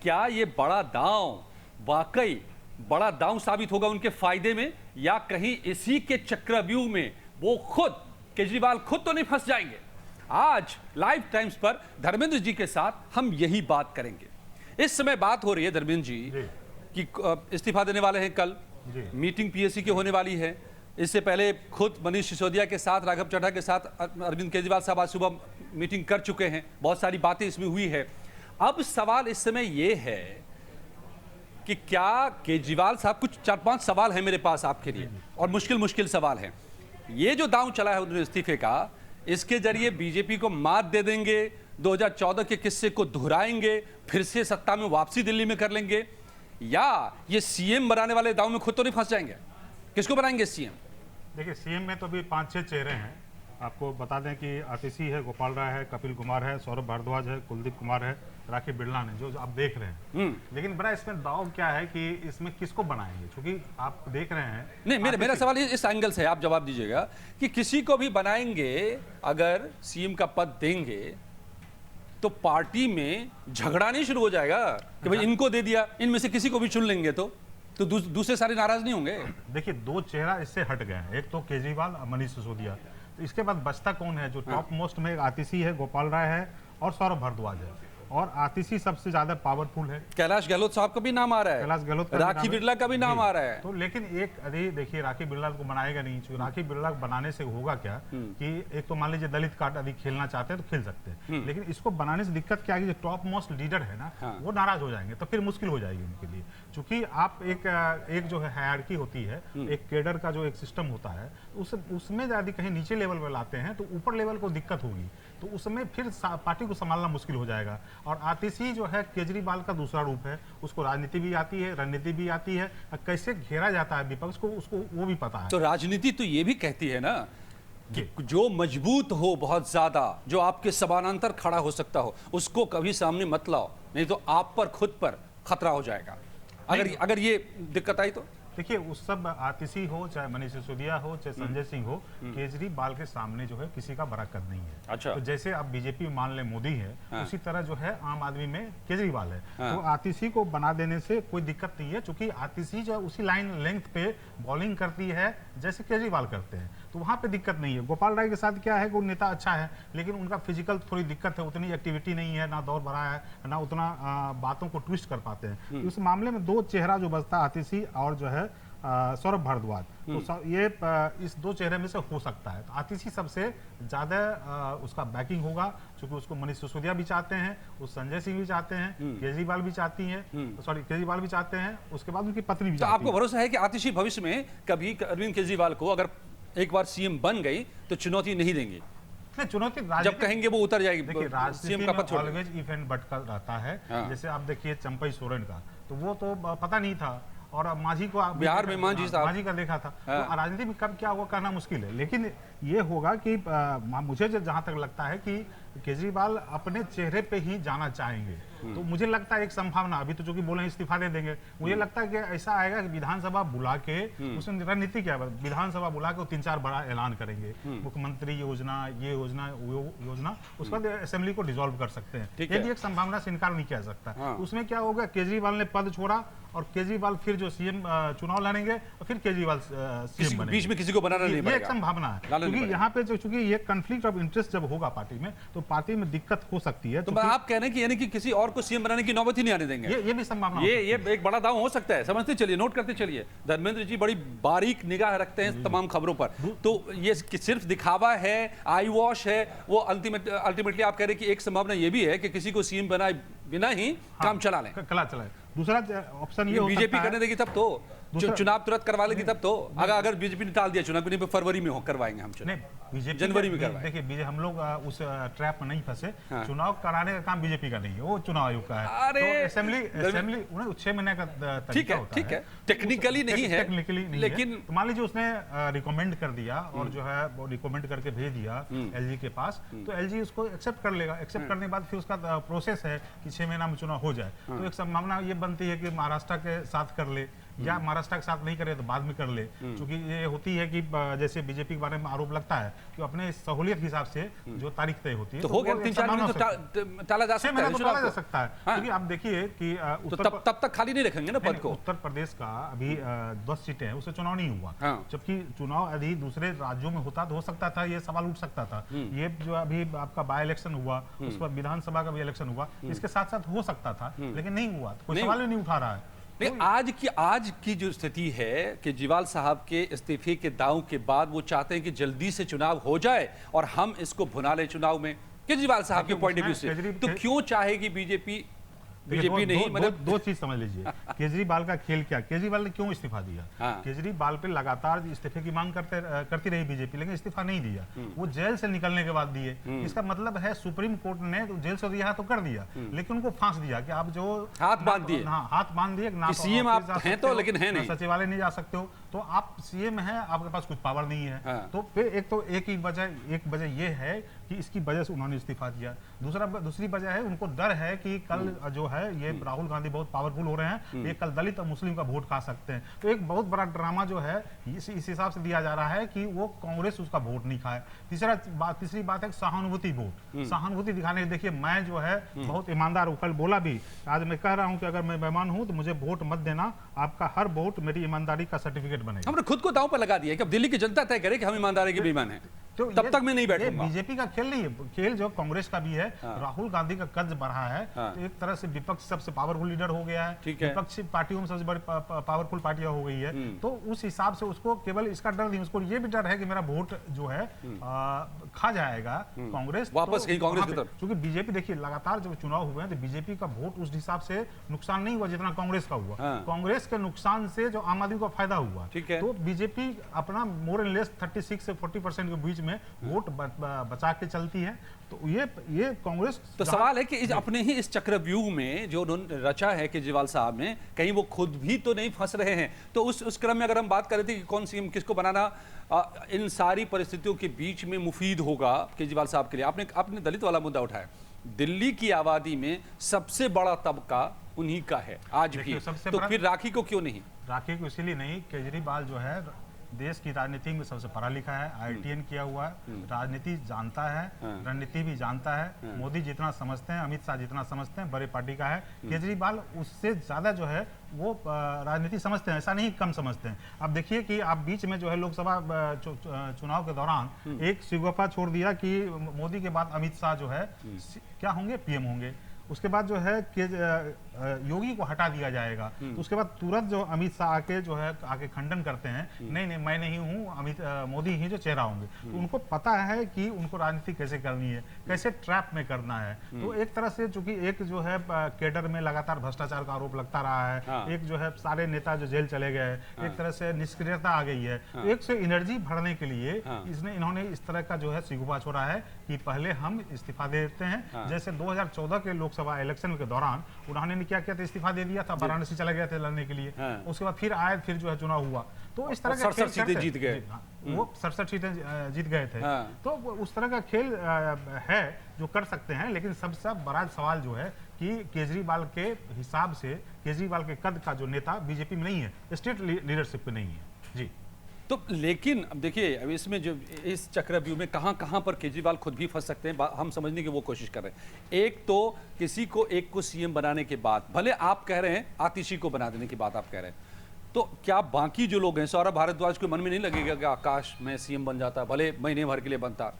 क्या ये बड़ा दांव वाकई बड़ा दांव साबित होगा उनके फायदे में, या कहीं इसी के चक्रव्यूह में वो खुद केजरीवाल खुद तो नहीं फंस जाएंगे? आज लाइव टाइम्स पर धर्मेंद्र जी के साथ हम यही बात करेंगे। इस समय बात हो रही है धर्मेंद्र जी कि इस्तीफा देने वाले हैं कल, मीटिंग पीएससी की होने वाली है। इससे पहले खुद मनीष सिसोदिया के साथ, राघव चड्ढा के साथ अरविंद केजरीवाल साहब आज सुबह मीटिंग कर चुके हैं। बहुत सारी बातें इसमें हुई है। अब सवाल इस समय यह है कि क्या केजरीवाल साहब, कुछ 4-5 सवाल हैं मेरे पास आपके लिए और मुश्किल सवाल हैं। ये जो दांव चला है उन्होंने इस्तीफे का, इसके जरिए बीजेपी को मात दे देंगे, 2014 के किस्से को दोहराएंगे, फिर से सत्ता में वापसी दिल्ली में कर लेंगे, या ये सीएम बनाने वाले दांव में खुद तो नहीं फंस जाएंगे? किसको बनाएंगे सीएम? देखिए, सीएम में तो अभी 5-6 चेहरे हैं। आपको बता दें कि आतिशी है, गोपाल राय है, कपिल कुमार है, सौरभ भारद्वाज है, कुलदीप कुमार है, राखी बिरला ने, जो आप देख रहे हैं। लेकिन बड़ा इसमें दाव क्या है कि इसमें किसको बनाएंगे, क्योंकि आप देख रहे हैं। नहीं, मेरा सवाल इस एंगल से है, आप जवाब दीजिएगा कि किसी को भी बनाएंगे, अगर सीएम का पद देंगे तो पार्टी में झगड़ा नहीं शुरू हो जाएगा कि भाई इनको दे दिया, इनमें से किसी को भी चुन लेंगे तो दूसरे सारे नाराज नहीं होंगे? देखिए, 2 चेहरा इससे हट गए हैं, एक तो केजरीवाल और मनीष सिसोदिया। तो इसके बाद बचता कौन है? जो टॉप मोस्ट में एक आतिशी है, गोपाल राय है और सौरभ भारद्वाज है। और आतिशी सबसे ज्यादा पावरफुल है। कैलाश गहलोत साहब का भी नाम आ रहा है, कैलाश गहलोत, राखी बिरला का भी नाम आ रहा है। तो लेकिन एक अरे देखिए, राखी बिरला को बनाएगा नहीं, क्योंकि राखी बिरला को बनाने से होगा क्या कि एक तो मान लीजिए दलित कार्ड अभी खेलना चाहते हैं तो खेल सकते हैं, लेकिन इसको बनाने से दिक्कत क्या है कि जो टॉप मोस्ट लीडर है ना, वो नाराज हो जाएंगे, तो फिर मुश्किल हो जाएगी उनके लिए। क्योंकि आप एक जो है हायरार्की होती है, एक केडर का जो एक सिस्टम होता है, उसमें यदि कहीं नीचे लेवल पर लाते हैं तो ऊपर लेवल को दिक्कत होगी, तो उसमें फिर पार्टी को संभालना मुश्किल हो जाएगा। और आतिशी जो है केजरीवाल का दूसरा रूप है, उसको राजनीति भी आती है, रणनीति भी आती है, कैसे घेरा जाता है विपक्ष को उसको वो भी पता है। तो राजनीति तो ये भी कहती है ना कि जो मजबूत हो बहुत ज्यादा, जो आपके समानांतर खड़ा हो सकता हो, उसको कभी सामने मत लाओ, नहीं तो आप पर खुद पर खतरा हो जाएगा। अगर ये दिक्कत आई तो देखिए, उस सब आतिशी हो, चाहे मनीष सिसोदिया हो, चाहे संजय सिंह हो, केजरीवाल के सामने जो है किसी का बड़ा कद नहीं है। अच्छा। तो जैसे आप बीजेपी में मान ले मोदी है, उसी तरह जो है आम आदमी में केजरीवाल है। तो आतिशी को बना देने से कोई दिक्कत नहीं है, क्योंकि आतिशी जो है उसी लाइन लेंथ पे बॉलिंग करती है जैसे केजरीवाल करते हैं, तो वहां पे दिक्कत नहीं है। गोपाल राय के साथ क्या है कि वो नेता अच्छा है, लेकिन उनका फिजिकल थोड़ी दिक्कत है, उतनी एक्टिविटी नहीं है, ना दौड़ बढ़ा है, ना उतना बातों को ट्विस्ट कर पाते हैं। उस मामले में 2 चेहरा जो बचता है, आतिशी और जो है सौरभ भारद्वाज, तो ये इस 2 चेहरे में से हो सकता है। तो आतिशी सबसे ज्यादा उसका बैकिंग होगा, क्योंकि उसको मनीष सिसोदिया भी चाहते हैं, उस संजय सिंह भी चाहते हैं, केजरीवाल भी चाहती हैं, केजरीवाल भी चाहते हैं, उसके बाद उनकी पत्नी भी चाहती है। आपको भरोसा है कि आतिशी भविष्य में कभी अरविंद केजरीवाल को अगर एक बार सीएम बन गई तो चुनौती नहीं देंगी? नहीं, चुनौती जब कहेंगे वो उतर जाएगी। देखिए, राजनीति में ऑलवेज इफ एंड बट का रहता है। जैसे आप देखिए चंपई सोरेन का, तो वो तो पता नहीं था, और मांझी को बिहार में मांझी का देखा था। तो राजनीति में कब क्या होगा कहना मुश्किल है, लेकिन ये होगा कि मुझे जहां तक लगता है कि केजरीवाल अपने चेहरे पे ही जाना चाहेंगे। तो मुझे लगता है एक संभावना, अभी तो जो कि बोले इस्तीफा दे देंगे, मुझे लगता है कि ऐसा आएगा कि विधानसभा बुला के, उसमें रणनीति क्या है, विधानसभा बुला के 3-4 बड़ा ऐलान करेंगे, मुख्यमंत्री योजना, ये योजना, वो योजना, उसके बाद असेंबली को डिसॉल्व कर सकते हैं। ये भी एक संभावना से इनकार नहीं किया जा सकता। उसमें क्या होगा, केजरीवाल ने पद छोड़ा और केजरीवाल फिर जो सीएम चुनाव लड़ेंगे और फिर केजरीवाल सीएम बनेंगे, बीच में किसी को बनाना नहीं पड़ेगा। ये एक संभावना है, क्योंकि यहाँ पे चूंकि ये कॉन्फ्लिक्ट ऑफ इंटरेस्ट जब होगा पार्टी में, तो पार्टी में दिक्कत हो सकती है। तो आप कह रहे हैं कि यानी कि किसी और को सीएम बनाने की नौबत ही नहीं आने देंगे? ये भी संभावना, ये एक बड़ा दांव हो सकता है। समझते चलिए, नोट करते चलिए। धर्मेंद्र जी बड़ी बारीक निगाह रखते हैं तमाम खबरों पर। तो ये सिर्फ दिखावा है, आई वॉश है, वो अल्टीमेटली आप कह रहे हैं कि एक संभावना ये भी है कि किसी को सीएम बनाए बिना ही काम चला लें, चलाए। दूसरा ऑप्शन ये बीजेपी करने देगी तब तो, चुनाव तुरंत करवा लेगी तब तो। अगर बीजेपी ने टाल दिया चुनाव, नहीं फरवरी में करवाएंगे हम चुनाव, बीजेपी जनवरी में करवाएंगे। देखिए, हम लोग उस ट्रैप में नहीं फंसे। चुनाव कराने का काम बीजेपी का नहीं है, वो चुनाव आयोग का है। अरे तो असेंबली 6 महीने का तरीका होता है। ठीक है, टेक्निकली नहीं है, लेकिन मान लीजिए उसने रिकमेंड कर दिया और जो है वो रिकमेंड करके भेज दिया एलजी के पास, तो एलजी उसको एक्सेप्ट कर लेगा। एक्सेप्ट करने के बाद फिर उसका प्रोसेस है कि 6 महीना में चुनाव हो जाए। तो एक संभावना ये बनती है कि महाराष्ट्र के साथ कर ले, या महाराष्ट्र के साथ नहीं करे तो बाद में कर ले, क्योंकि ये होती है कि जैसे बीजेपी के बारे में आरोप लगता है कि अपने सहूलियत के हिसाब से जो तारीख तय होती है तो हो गया 3-4 महीने तो टाला जा सकता है, टाला जा सकता है। क्योंकि आप देखिए कि तब तक खाली नहीं रखेंगे ना पद को। उत्तर प्रदेश का अभी 10 सीटें हैं, उससे चुनाव नहीं हुआ, जबकि चुनाव यदि दूसरे राज्यों में होता तो हो सकता था, ये सवाल उठ सकता था। ये जो अभी आपका बाय इलेक्शन हुआ, उस पर विधानसभा का भी इलेक्शन हुआ, इसके साथ साथ हो सकता था, लेकिन नहीं हुआ, कोई सवाल ही नहीं उठा रहा है। आज की जो स्थिति है, केजरीवाल साहब के इस्तीफे के दांव के बाद वो चाहते हैं कि जल्दी से चुनाव हो जाए और हम इसको भुना ले चुनाव में। केजरीवाल साहब के पॉइंट ऑफ व्यू से तो क्यों चाहेगी बीजेपी नहीं, मतलब दो चीज समझ लीजिए। केजरीवाल का खेल क्या, केजरीवाल ने क्यों इस्तीफा दिया? केजरीवाल पे लगातार इस्तीफे की मांग करती रही बीजेपी, लेकिन इस्तीफा नहीं दिया, वो जेल से निकलने के बाद दिए। इसका मतलब है सुप्रीम कोर्ट ने तो जेल से दिया तो कर दिया, लेकिन उनको फांस दिया कि आप जो हाथ बांध दिए, हाथ बांध दिए ना, सीएम आप हैं तो लेकिन है नहीं, सचिवालय नहीं जा सकते हो, तो आप सीएम हैं, आपके पास कुछ पावर नहीं है। तो फिर एक ही वजह ये है कि इसकी वजह से उन्होंने इस्तीफा दिया। दूसरी वजह है उनको डर है कि कल जो है ये राहुल गांधी बहुत पावरफुल हो रहे हैं, ये कल दलित और मुस्लिम का वोट खा सकते हैं। तो एक बहुत बड़ा ड्रामा जो है इस हिसाब से दिया जा रहा है कि वो कांग्रेस उसका वोट नहीं खाए। तीसरी बात है सहानुभूति वोट, सहानुभूति दिखाने। देखिए मैं जो है बहुत ईमानदार हूं, कल बोला भी, आज मैं कह रहा हूं कि अगर मैं मेहमान हूं तो मुझे वोट मत देना, आपका हर वोट मेरी ईमानदारी का सर्टिफिकेट बनेगा। हमने खुद को दांव पर लगा दिया कि अब दिल्ली की जनता तय करे कि हम ईमानदारी के बेईमान हैं, तो तब तक मैं नहीं बैठूंगा। बीजेपी का खेल नहीं है, खेल जो कांग्रेस का भी है। राहुल गांधी का कद बढ़ा है, तो एक तरह से विपक्ष सबसे पावरफुल लीडर हो गया है, विपक्षी पार्टियों में सबसे बड़ी पावरफुल पार्टियां हो गई है। तो उस हिसाब से उसको केवल इसका डर नहीं, उसको ये भी डर है कि मेरा वोट जो है खा जाएगा कांग्रेस वापस कहीं कांग्रेस की तरफ। क्योंकि बीजेपी देखिए लगातार जब चुनाव हुए हैं तो बीजेपी का वोट उस हिसाब से नुकसान नहीं हुआ जितना कांग्रेस का हुआ। कांग्रेस के नुकसान से जो आम आदमी को फायदा हुआ, तो बीजेपी अपना मोर एंड लेस 36 से 40% के बीच में वोट बचा के चलती है। तो ये कांग्रेस, तो सवाल है कि अपने ही इस चक्रव्यूह में जो उन्होंने रचा है केजरीवाल साहब ने, कहीं वो खुद भी तो नहीं फंस रहे हैं? तो उस क्रम में अगर हम बात कर रहे थे कि कौन सीएम किसको बनाना इन सारी परिस्थितियों के बीच में मुफीद होगा केजरीवाल साहब के लिए, आपने दलित वाला मुद्दा उठाया। दिल्ली की आबादी में सबसे बड़ा तबका उन्हीं का है आज भी, तो फिर राखी को क्यों नहीं? राखी को इसीलिए नहीं, केजरीवाल जो है देश की राजनीति में सबसे पढ़ा लिखा है, IITN किया हुआ है, राजनीति जानता है, रणनीति भी जानता है। मोदी जितना समझते हैं, अमित शाह जितना समझते हैं, बड़े पार्टी का है। केजरीवाल उससे ज्यादा जो है वो राजनीति समझते हैं, ऐसा नहीं कम समझते हैं। अब देखिए कि आप बीच में जो है लोकसभा चुनाव के दौरान एक शिगोफा छोड़ दिया कि मोदी के बाद अमित शाह जो है क्या होंगे, PM होंगे। उसके बाद जो है कि योगी को हटा दिया जाएगा, तो उसके बाद तुरंत जो अमित शाह आके खंडन करते हैं, नहीं मैं नहीं हूं, मोदी ही जो चेहरा होंगे। तो उनको पता है कि उनको राजनीति कैसे करनी है, कैसे ट्रैप में करना है। तो एक तरह से चूंकि एक जो है केडर में लगातार भ्रष्टाचार का आरोप लगता रहा है, एक जो है सारे नेता जो जेल चले गए, एक तरह से निष्क्रियता आ गई है। एक से एनर्जी भरने के लिए इन्होंने इस तरह का जो है सिगुफा छोड़ा है कि पहले हम इस्तीफा दे देते हैं। जैसे 2014 के लोकसभा इलेक्शन के दौरान उन्होंने क्या किया था, इस्तीफा दे दिया था, वाराणसी चले गए थे लड़ने के लिए। उसके बाद फिर आए, फिर जो है चुनाव हुआ, तो इस तरह का 67 सीटें जीत गए, वो 67 सीटें जीत गए थे। तो उस तरह का खेल है जो कर सकते हैं, लेकिन सबसे बड़ा सवाल जो है कि केजरीवाल के हिसाब से केजरीवाल के कद का जो नेता बीजेपी में नहीं है, स्टेट लीडरशिप में नहीं है जी। तो लेकिन अब देखिए, अब इसमें जो इस चक्रव्यूह में कहां पर केजरीवाल खुद भी फंस सकते हैं, हम समझने की वो कोशिश कर रहे हैं। एक तो किसी को एक को सीएम बनाने के बाद, भले आप कह रहे हैं आतिशी को बना देने की बात आप कह रहे हैं, तो क्या बाकी जो लोग हैं, सौरभ भारद्वाज के मन में नहीं लगेगा कि आकाश में सीएम बन जाता, भले महीने भर के लिए बनता?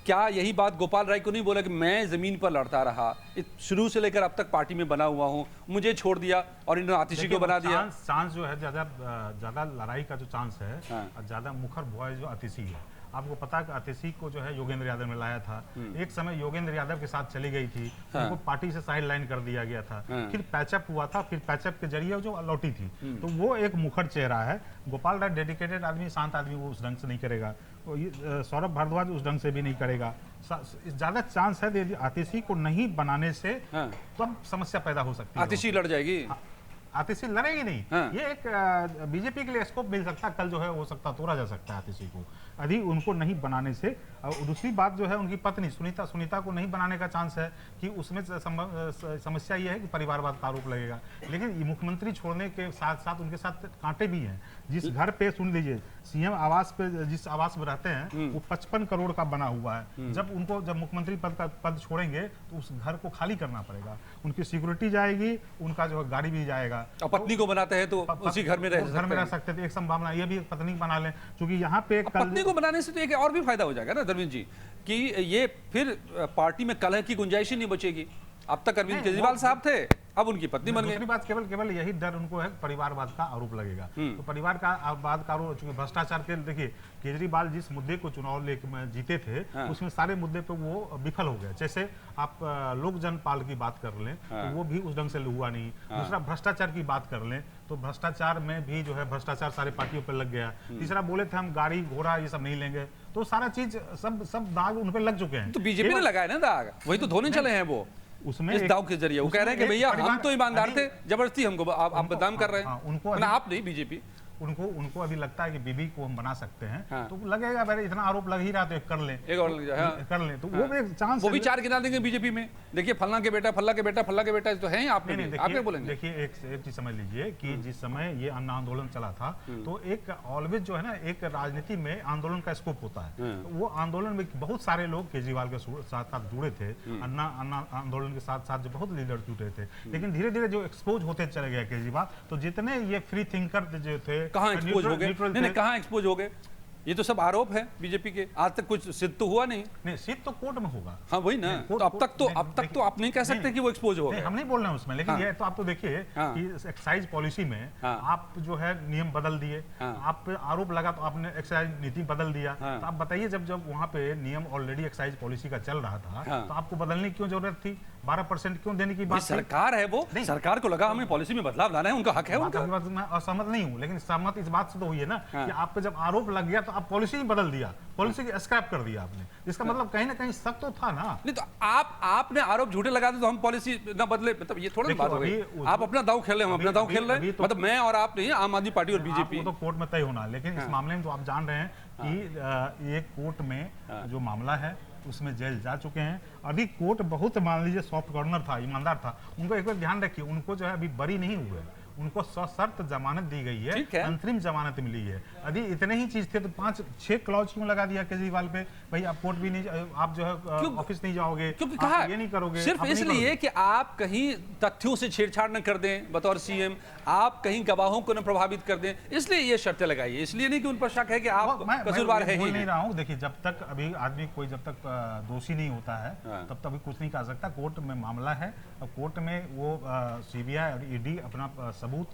क्या यही बात गोपाल राय को नहीं बोला कि मैं जमीन पर लड़ता रहा, शुरू से लेकर अब तक पार्टी में बना हुआ हूं, मुझे छोड़ दिया और इन्होंने आतिशी को बना दिया? चांस जो है ज्यादा लड़ाई का जो चांस है, ज्यादा मुखर भुआ जो आतिशी है। आपको पता है कि आतिशी को जो है योगेंद्र यादव ने लाया था, एक समय योगेंद्र यादव के साथ चली गई थी, उनको पार्टी से साइड लाइन कर दिया गया था, फिर पैचअप हुआ था, फिर पैचअप के जरिए जो लौटी थी। तो वो एक मुखर चेहरा है। गोपाल राय डेडिकेटेड आदमी, शांत आदमी, वो उस ढंग से नहीं करेगा। सौरभ भारद्वाज उस ढंग से भी नहीं करेगा। ज्यादा चांस है आतिशी को नहीं बनाने से, तब समस्या पैदा हो सकती है। आतिशी लड़ जाएगी, आतिशी लड़ेगी नहीं। हाँ। ये एक बीजेपी के लिए स्कोप मिल सकता है, कल जो है हो सकता तोड़ा जा सकता है आतिशी को, यदि उनको नहीं बनाने से। दूसरी बात जो है उनकी पत्नी सुनीता को नहीं बनाने का चांस है कि उसमें समस्या ये है कि परिवारवाद का आरोप लगेगा। लेकिन मुख्यमंत्री छोड़ने के साथ साथ उनके साथ कांटे भी हैं। जिस घर पे सुन लीजिए सीएम आवास पे, जिस आवास में रहते हैं वो 55 करोड़ का बना हुआ है। जब मुख्यमंत्री पद छोड़ेंगे तो उस घर को खाली करना पड़ेगा, उनकी सिक्योरिटी जाएगी, उनका जो गाड़ी भी जाएगा। और पत्नी को बनाते हैं तो उसी घर में रह सकते थे। एक संभावना ये भी पत्नी बना लें, क्योंकि यहाँ पे पत्नी को बनाने से तो एक और भी फायदा हो जाएगा ना धर्मेंद्र जी, कि ये फिर पार्टी में कलह की गुंजाइश ही नहीं बचेगी। अब तक अरविंद केजरीवाल साहब थे, अब उनकी पत्नी बन गई। दूसरी बात केवल यही डर उनको है, परिवारवाद का आरोप लगेगा। तो परिवारवाद का आरोप, चूंकि भ्रष्टाचार के, देखिए केजरीवाल जिस मुद्दे को चुनाव लेकर जीते थे, उसमें सारे मुद्दे पे वो विफल हो गए। जैसे आप लोक जनपाल की बात कर लें तो वो भी उस ढंग से हुआ नहीं। दूसरा भ्रष्टाचार की बात कर लें तो भ्रष्टाचार में भी जो है भ्रष्टाचार सारे पार्टियों पर लग गया। तीसरा बोले थे हम गाड़ी घोड़ा ये सब नहीं लेंगे, तो सारा चीज सब दाग उन पर लग चुके हैं। तो बीजेपी ने लगाया ना दाग, वही तो धोने चले हैं वो उसमें इस दाव के जरिए। वो कह रहे हैं कि भैया हम तो ईमानदार थे, जबरदस्ती हमको आप बदनाम कर रहे हैं। उनको आप नहीं, बीजेपी उनको अभी लगता है कि बीबी को हम बना सकते हैं। तो लगेगा भाई इतना आरोप लग ही रहा तो कर लें, एक और लग जाए, कर लें तो वो भी एक चांस, वो भी चार गिना देंगे बीजेपी में। देखिए फल्ला के बेटा तो है ही, आप क्या बोलेंगे? देखिए एक चीज समझ लीजिए कि जिस समय ये अन्न आंदोलन चला था तो एक ऑलवेज जो है ना, एक राजनीति में आंदोलन का स्कोप होता है। वो आंदोलन में बहुत सारे लोग केजरीवाल के साथ जुड़े थे, अन्ना आंदोलन के साथ साथ जो बहुत लीडर जुटे थे। लेकिन धीरे धीरे जो एक्सपोज होते चले गए केजरीवाल, तो जितने ये फ्री थिंकर जो थे कहाँ एक्सपोज हो गए? नहीं, कहाँ एक्सपोज हो गए? ये तो सब आरोप है बीजेपी के, आज तक कुछ सिद्ध तो हुआ नहीं। सिद्ध तो कोर्ट में होगा। हाँ वही ना, तो अब तक तो आप नहीं कह सकते कि वो एक्सपोज हो गए। हम नहीं बोल रहे हैं उसमें, लेकिन ये तो आप तो देखिए कि एक्साइज पॉलिसी में आप जो है नियम बदल दिए, आप पे आरोप लगा तो आपने एक्साइज नीति बदल दिया। तो आप बताइए जब वहाँ पे नियम ऑलरेडी एक्साइज पॉलिसी का चल रहा था तो आपको बदलने की क्यों जरूरत थी? 12% क्यों देने की बात? सरकार है वो, सरकार को लगा हमें पॉलिसी में बदलाव लाना है, उनका हक है। उनका मैं असहमत नहीं हूँ, लेकिन सहमत इस बात से तो हुई है ना कि आप पे जब आरोप लग गया तो आप पॉलिसी ही बदल दिया, पॉलिसी की स्क्रैप कर दिया आपने। इसका मतलब कहीं ना कहीं शक तो था ना। नहीं तो आपने आरोप झूठे लगा दिए तो हम पॉलिसी ना बदले, मतलब ये थोड़ा बात हो गई। आप अपना दांव खेल रहे हैं, हम अपना दांव खेल रहे हैं, मतलब मैं और आप नहीं, आम आदमी पार्टी और बीजेपी। तो कोर्ट में तय होना, लेकिन इस मामले में तो आप जान रहे हैं कि ये कोर्ट में जो मामला है उसमें जेल जा चुके हैं। अभी कोर्ट बहुत मान लीजिए सॉफ्ट कॉर्नर था, ईमानदार था। उनको एक बार ध्यान रखिए, उनको जो है अभी बरी नहीं हुए, उनको सशर्त जमानत दी गई है, अंतरिम जमानत मिली है। यदि इतने ही चीज थे तो 5-6 क्लॉज क्यों लगा दिया केजरीवाल पे? भाई आप कोर्ट भी नहीं, आप जो है ऑफिस नहीं जाओगे, क्योंकि कहा ये नहीं करोगे, सिर्फ इसलिए कि आप कहीं तथ्यों से छेड़छाड़ न कर दें बतौर सीएम, आप कहीं गवाहों को न प्रभावित कर दें, इसलिए ये शर्तें लगाई है। इसलिए नहीं कि उन पर शक है कि आप कसूरवार है ही नहीं रहा हूँ। देखिए जब तक अभी आदमी कोई जब तक दोषी नहीं होता है तब तक अभी कुछ नहीं कह सकता। कोर्ट में मामला है और कोर्ट में वो सीबीआई और ईडी अपना सबूत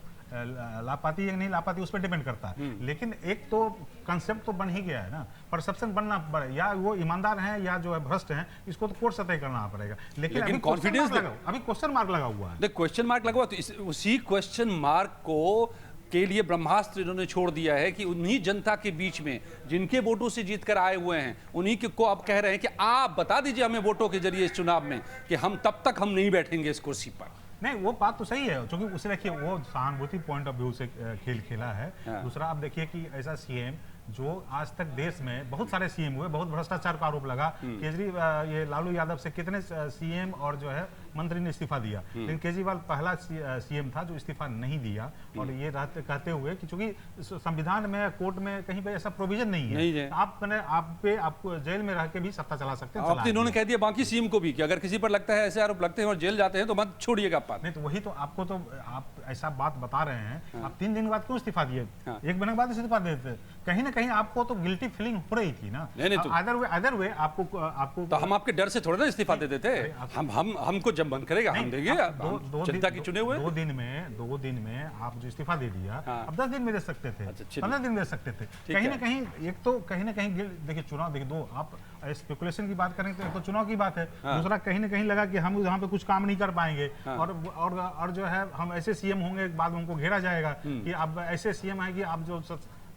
लापाती या नहीं लापाती उस पर डिपेंड करता है। लेकिन एक तो कंसेप्ट तो बन ही गया है ना, परसेप्शन बनना पड़े, या वो ईमानदार हैं या जो है भ्रष्ट हैं, इसको तो कोर्ट से तय करना पड़ेगा। लेकिन कॉन्फिडेंस अभी क्वेश्चन मार्क लगा हुआ है। क्वेश्चन मार्क लगा हुआ, तो उसी क्वेश्चन मार्क को के लिए ब्रह्मास्त्र इन्होंने छोड़ दिया है कि उन्हीं जनता के बीच में जिनके वोटों से जीत कर आए हुए हैं, उन्हीं को अब कह रहे हैं कि आप बता दीजिए हमें वोटों के जरिए इस चुनाव में कि हम तब तक हम नहीं बैठेंगे इस कुर्सी पर। नहीं, वो बात तो सही है, क्योंकि उसे देखिए वो सहानुभूति पॉइंट ऑफ व्यू से खेल खेला है। दूसरा आप देखिए कि ऐसा सीएम जो आज तक देश में बहुत सारे सीएम हुए, बहुत भ्रष्टाचार का आरोप लगा। केजरीवाल ये लालू यादव से कितने सीएम और जो है मंत्री ने इस्तीफा दिया, लेकिन केजरीवाल पहला सीएम था जो इस्तीफा नहीं दिया। और ये कहते हुए कि चूंकि संविधान में कोर्ट में कहीं पे ऐसा प्रोविजन नहीं है, आपको जेल में रह के भी सत्ता चला सकते हैं। इन्होंने कह दिया बाकी सीएम को भी कि अगर किसी पर लगता है ऐसे आरोप लगते हैं और जेल जाते हैं तो मत छोड़िएगा बात। नहीं तो वही तो आपको तो आप ऐसा बात बता रहे हैं, आप 3 दिन बाद क्यों इस्तीफा दिए? 1 महीने बाद इस्तीफा देते, कहीं ना कहीं आपको तो गिल्टी फीलिंग हो रही थी ना। अदर वे आपको तो हम आपके डर से थोड़ा ना इस्तीफा देते थे। हमको जब मन करेगा हम देंगे, जनता की चुने हुए। 2 दिन में आप जो इस्तीफा दे दिया, अब 10 दिन में दे सकते थे, 15 दिन दे सकते थे। कहीं ना कहीं एक तो कहीं ना कहीं देखिए चुनाव, देखिए दो आप स्पेकुलेशन की बात करें तो एक तो चुनाव की बात है, दूसरा कहीं ना कहीं लगा कि हम यहाँ पे कुछ काम नहीं कर पाएंगे और जो है हम ऐसे सीएम होंगे बाद में हमको घेरा जाएगा कि अब ऐसे सीएम है कि आप जो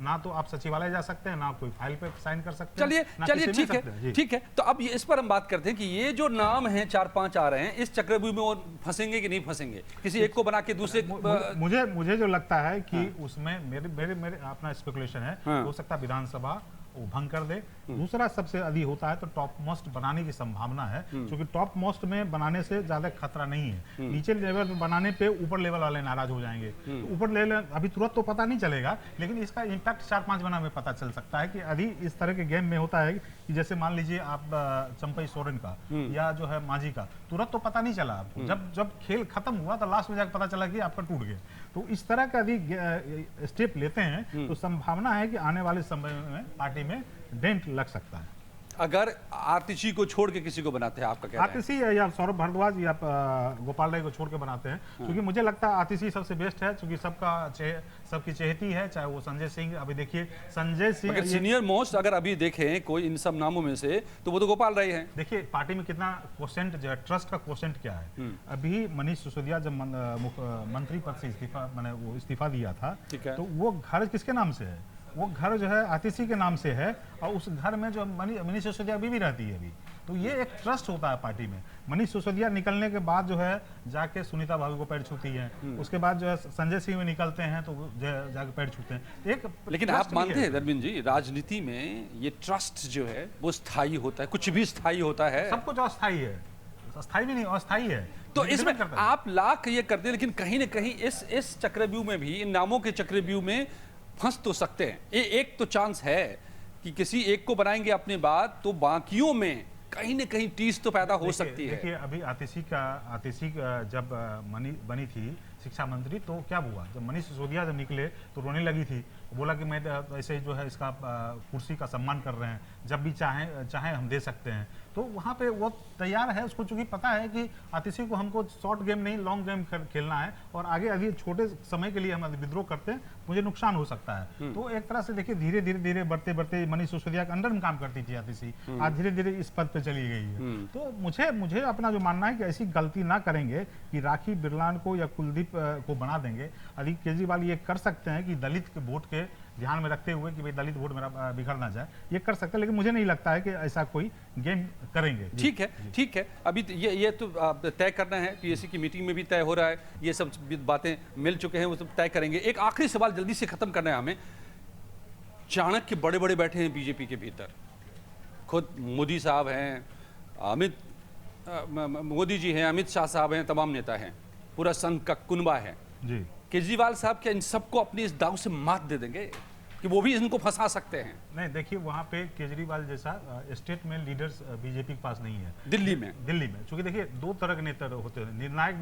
ना तो आप सचिवालय जा सकते हैं, ना कोई फाइल पे साइन कर सकते हैं। चलिए ठीक है। तो अब इस पर हम बात करते हैं कि ये जो नाम है 4-5 आ रहे हैं, इस चक्रव्यूह में वो फंसेंगे कि नहीं फंसेंगे, किसी एक को बना के दूसरे मुझे जो लगता है कि उसमें मेरे अपना स्पेकुलेशन है, हो सकता है विधानसभा वो भंग कर दे। दूसरा सबसे अधिक होता है तो टॉप मोस्ट बनाने की संभावना है, क्योंकि टॉप मोस्ट में बनाने से ज्यादा खतरा नहीं है। नीचे लेवल पे बनाने पे ऊपर लेवल वाले नाराज हो जाएंगे। तो ऊपर लेवल अभी तुरंत तो पता नहीं चलेगा, लेकिन इसका इम्पैक्ट 4-5 गुना में पता चल सकता है कि अभी इस तरह के गेम में होता है कि जैसे मान लीजिए आप चंपई सोरेन का या जो है मांझी का, तुरंत तो पता नहीं चला आपको। जब खेल खत्म हुआ तो लास्ट में जाकर पता चला कि आपका टूट गया। तो इस तरह का यदि स्टेप लेते हैं तो संभावना है कि आने वाले समय में पार्टी में डेंट लग सकता है। अगर आतिशी को छोड़ के किसी को बनाते हैं, आपका क्या है? आतिशी या सौरभ भारद्वाज या गोपाल राय को छोड़ के बनाते हैं, क्योंकि मुझे लगता है आतिशी सबसे बेस्ट है, क्योंकि सबकी चहेती है, चाहे वो संजय सिंह। अभी देखिए संजय सिंह सीनियर मोस्ट अगर अभी देखें कोई इन सब नामों में से, तो वो तो गोपाल राय हैं। देखिए पार्टी में कितना क्वोशेंट जो है, ट्रस्ट का क्वोशेंट क्या है। अभी मनीष सिसोदिया जब मंत्री पद से इस्तीफा दिया था, तो वो घर किसके नाम से है? वो घर जो है आतिशी के नाम से है, और उस घर में जो मनीष सिसोदिया अभी भी रहती है अभी। तो ये एक ट्रस्ट होता है पार्टी में। मनीष सिसोदिया निकलने के बाद जो है जाके सुनीता भाभी को पैर छूती है, उसके बाद जो है संजय सिंह में निकलते हैं तो जाके पैर छूते हैं। एक लेकिन आप मानते हैं धर्मेंद्र जी, राजनीति में ये ट्रस्ट जो है वो स्थायी होता है? कुछ भी स्थायी होता है? सब कुछ अस्थायी है, स्थायी भी नहीं, अस्थायी है। तो इसमें आप लाख ये करते हैं, लेकिन कहीं ना कहीं इस चक्रव्यूह में भी, इन नामों के चक्रव्यूह में फंस तो सकते हैं। एक तो चांस है कि किसी एक को बनाएंगे अपने बाद, तो बाकियों में कहीं ना कहीं टीस तो पैदा हो सकती है। देखिए अभी आतिशी का जब बनी थी शिक्षा मंत्री, तो क्या हुआ, जब मनीष सिसोदिया जब निकले तो रोने लगी थी, बोला कि मैं ऐसे जो है इसका कुर्सी का सम्मान कर रहे हैं, जब भी चाहे हम दे सकते हैं। तो वहाँ पे वो तैयार है, उसको चूंकि पता है कि आतिशी को हमको शॉर्ट गेम नहीं लॉन्ग गेम खेलना है, और आगे अभी छोटे समय के लिए हम विद्रोह करते हैं, मुझे नुकसान हो सकता है। तो एक तरह से देखिए धीरे बढ़ते मनीष सिसोदिया के अंडर में काम करती थी आतिशी, आज धीरे इस पद पे चली गई है। तो मुझे अपना जो मानना है कि ऐसी गलती ना करेंगे कि राखी बिरलान को या कुलदीप को बना देंगे। अभी केजरीवाल ये कर सकते हैं कि दलित के वोट के ध्यान में रखते हुए कि भाई दलित वोट मेरा बिखर ना जाए, ये कर सकते हैं, लेकिन मुझे नहीं लगता है कि ऐसा कोई गेम करेंगे। ठीक है। अभी ये तो तय करना है, पीएससी की मीटिंग में भी तय हो रहा है, ये सब बातें मिल चुके हैं, वो सब तय करेंगे। एक आखिरी सवाल जल्दी से खत्म करना है हमें। चाणक्य बड़े बैठे हैं बीजेपी के भीतर, खुद मोदी साहब हैं, मोदी जी हैं, अमित शाह साहब हैं, तमाम नेता हैं, पूरा संघ का कुनबा है जी। केजरीवाल साहब क्या इन सबको अपनी इस दांव से मात दे देंगे कि वो भी इनको फंसा सकते हैं? नहीं, देखिए वहाँ पे केजरीवाल जैसा स्टेट में लीडर्स बीजेपी के पास नहीं है। दिल्ली में क्योंकि देखिए दो तरह के नेता होते हैं। निर्णायक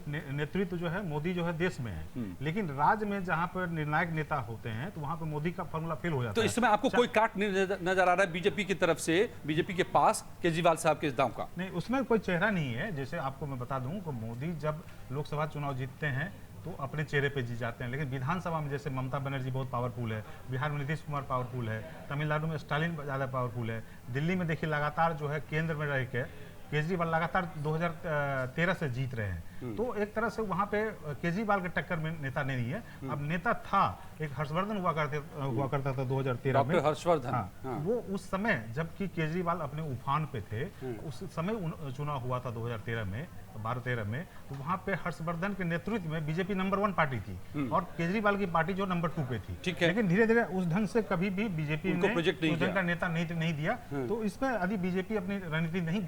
नेतृत्व जो है मोदी जो है देश में है, लेकिन राज्य में जहाँ पर निर्णायक नेता होते हैं तो वहाँ पर मोदी का फॉर्मूला फेल हो जाता है। तो इसमें आपको कोई काट नजर आ रहा है बीजेपी की तरफ से, बीजेपी के पास केजरीवाल साहब के इस दांव का? नहीं, उसमें कोई चेहरा नहीं है। जैसे आपको मैं बता दूं कि मोदी जब लोकसभा चुनाव जीतते हैं तो अपने चेहरे पे जीत जाते हैं, लेकिन विधानसभा में जैसे ममता बनर्जी बहुत पावरफुल है, बिहार में नीतीश कुमार पावरफुल है, तमिलनाडु में स्टालिन ज़्यादा पावरफुल है, दिल्ली में देखिए लगातार जो है केंद्र में रह के केजरीवाल लगातार 2013 से जीत रहे हैं। तो एक तरह से वहाँ पे केजरीवाल के टक्कर में नेता नहीं है। अब नेता था, एक हर्षवर्धन हुआ करता था 2013 में, हर्षवर्धन। हाँ। वो उस समय जबकि केजरीवाल अपने उफान पे थे, उस समय चुनाव हुआ था 2013 में, 12-13 में, तो वहाँ पे हर्षवर्धन के नेतृत्व में बीजेपी नंबर 1 पार्टी थी और केजरीवाल की पार्टी जो नंबर 2 पे थी। लेकिन धीरे उस ढंग से कभी भी बीजेपी ने उस ढंग का नेता नहीं दिया। तो इसमें यदि बीजेपी अपनी रणनीति नहीं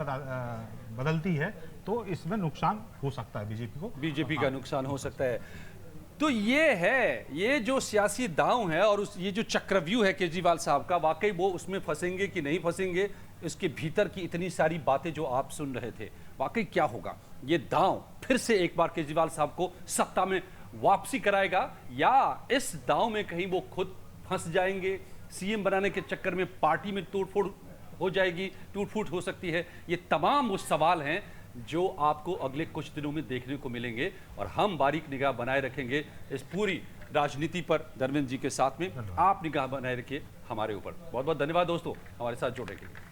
बदलती है तो इसमें नुकसान हो सकता है बीजेपी का नुकसान हो सकता है। तो ये है, ये जो सियासी दांव है और ये जो चक्रव्यूह है केजरीवाल साहब का, वाकई वो उसमें फंसेंगे कि नहीं फंसेंगे, इसके भीतर की इतनी सारी बातें जो आप सुन रहे थे, वाकई क्या होगा? ये दांव फिर से एक बार केजरीवाल साहब को सत्ता में वापसी कराएगा, या इस दांव में कहीं वो खुद फंस जाएंगे, सीएम बनाने के चक्कर में पार्टी में तोड़फोड़ हो जाएगी, टूट-फूट हो सकती है? ये तमाम वो सवाल हैं जो आपको अगले कुछ दिनों में देखने को मिलेंगे, और हम बारीक निगाह बनाए रखेंगे इस पूरी राजनीति पर धर्मेंद्र जी के साथ में। आप निगाह बनाए रखिए हमारे ऊपर। बहुत बहुत धन्यवाद दोस्तों हमारे साथ जुड़ने के लिए।